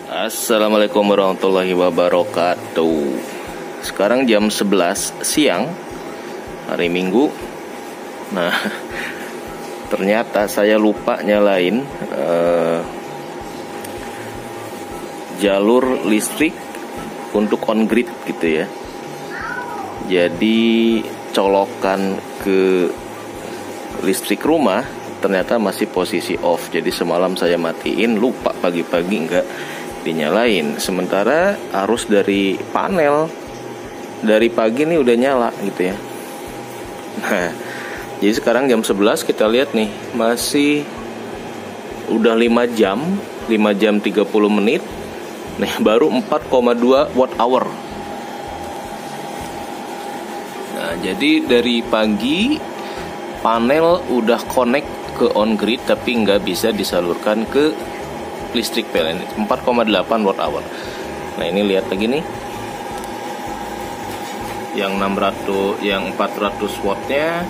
Assalamualaikum warahmatullahi wabarakatuh. Sekarang jam 11 siang hari Minggu. Nah, ternyata saya lupa nyalain jalur listrik untuk on grid gitu ya. Jadi colokan ke listrik rumah ternyata masih posisi off. Jadi semalam saya matiin, lupa pagi-pagi nggak dinyalain. Sementara arus dari panel dari pagi nih udah nyala gitu ya. Nah, jadi sekarang jam 11 kita lihat nih, masih udah 5 jam 30 menit. Nih baru 4,2 watt hour. Nah, jadi dari pagi panel udah connect ke on grid tapi nggak bisa disalurkan ke listrik PLN. 4,8 watt hour. Nah, ini lihat lagi nih. Yang 400 wattnya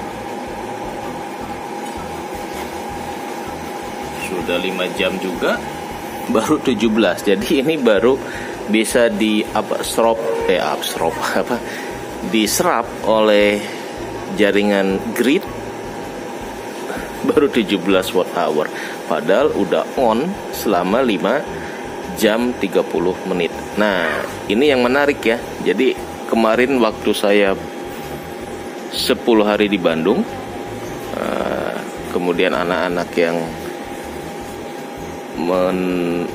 sudah 5 jam juga, baru 17. Jadi ini baru bisa diserap oleh jaringan grid baru 17 watt hour. Padahal udah on selama 5 jam 30 menit. Nah, ini yang menarik ya. Jadi kemarin waktu saya 10 hari di Bandung, kemudian anak-anak yang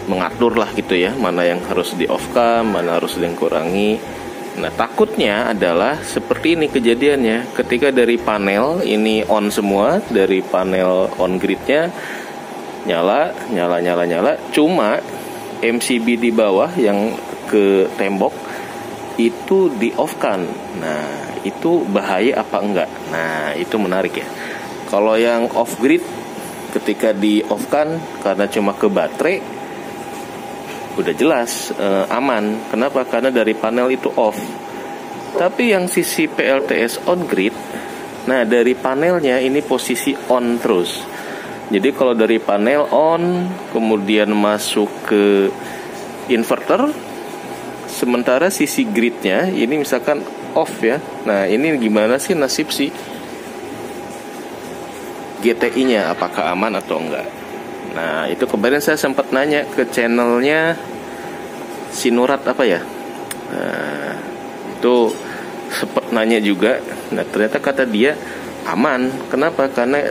mengatur lah gitu ya, mana yang harus di off cam, mana harus dikurangi. Nah, takutnya adalah seperti ini kejadiannya. Ketika dari panel ini on semua, dari panel on gridnya nyala, cuma MCB di bawah yang ke tembok itu di off kan. Nah, itu bahaya apa enggak? Nah, itu menarik ya. Kalau yang off grid ketika di off kan karena cuma ke baterai, udah jelas aman. Kenapa? Karena dari panel itu off. Tapi yang sisi PLTS on grid, nah dari panelnya ini posisi on terus. Jadi kalau dari panel on, kemudian masuk ke inverter, sementara sisi gridnya ini misalkan off ya. Nah, ini gimana sih nasib si GTI-nya, apakah aman atau enggak? Nah, itu kemarin saya sempat nanya ke channelnya Sinurat apa ya. Nah, itu sempat nanya juga. Nah, ternyata kata dia aman. Kenapa? Karena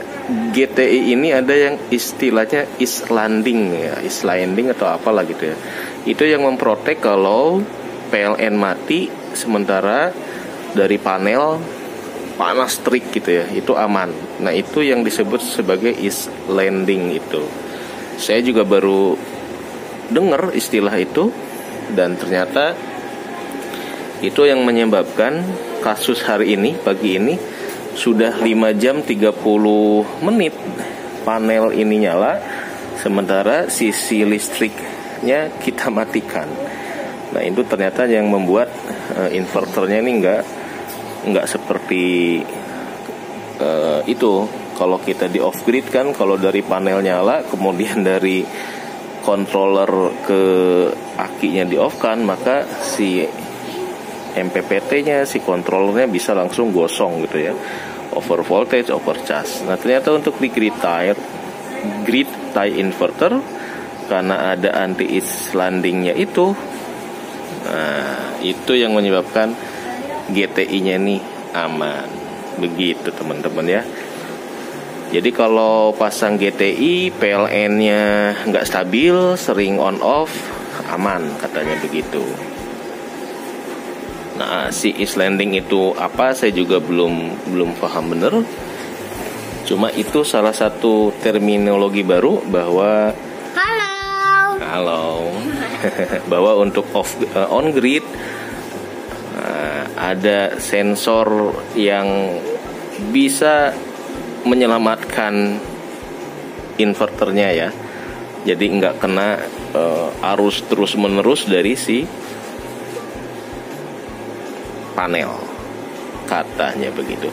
GTI ini ada yang istilahnya islanding ya, islanding atau apalah gitu ya. Itu yang memprotek kalau PLN mati sementara dari panel panas terik gitu ya, itu aman. Nah, itu yang disebut sebagai islanding itu. Saya juga baru dengar istilah itu, dan ternyata itu yang menyebabkan kasus hari ini, pagi ini sudah 5 jam 30 menit panel ini nyala, sementara sisi listriknya kita matikan. Nah, itu ternyata yang membuat inverternya ini nggak seperti itu. Kalau kita di off grid kan, kalau dari panel nyala kemudian dari controller ke akinya di off kan, maka si MPPT-nya, si controllernya bisa langsung gosong gitu ya, over voltage, over charge. Nah, ternyata untuk di grid tie inverter, karena ada anti islandingnya itu, nah itu yang menyebabkan GTI-nya nih aman. Begitu teman-teman ya. Jadi kalau pasang GTI PLN-nya nggak stabil, sering on off, aman katanya begitu. Nah, si islanding itu apa? Saya juga belum paham bener. Cuma itu salah satu terminologi baru bahwa halo bahwa untuk on grid ada sensor yang bisa menyelamatkan inverternya ya. Jadi nggak kena arus terus menerus dari si panel, katanya begitu.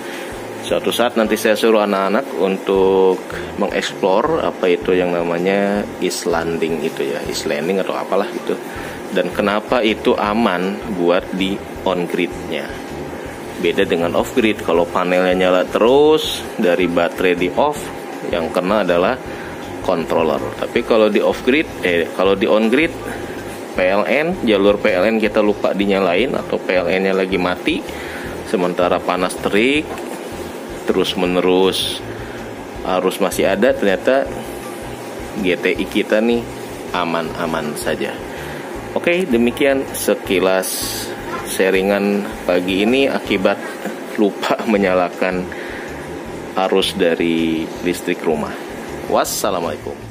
Suatu saat nanti saya suruh anak-anak untuk mengeksplor apa itu yang namanya islanding itu ya, islanding atau apalah gitu. Dan kenapa itu aman buat di on gridnya. Beda dengan off grid, kalau panelnya nyala terus dari baterai di off, yang kena adalah controller. Tapi kalau di off grid, kalau di on grid, PLN, jalur PLN kita lupa dinyalain atau PLN-nya lagi mati, sementara panas terik terus menerus arus masih ada, ternyata GTI kita nih aman-aman saja. Oke, demikian sekilas sharingan pagi ini akibat lupa menyalakan arus dari listrik rumah. Wassalamualaikum.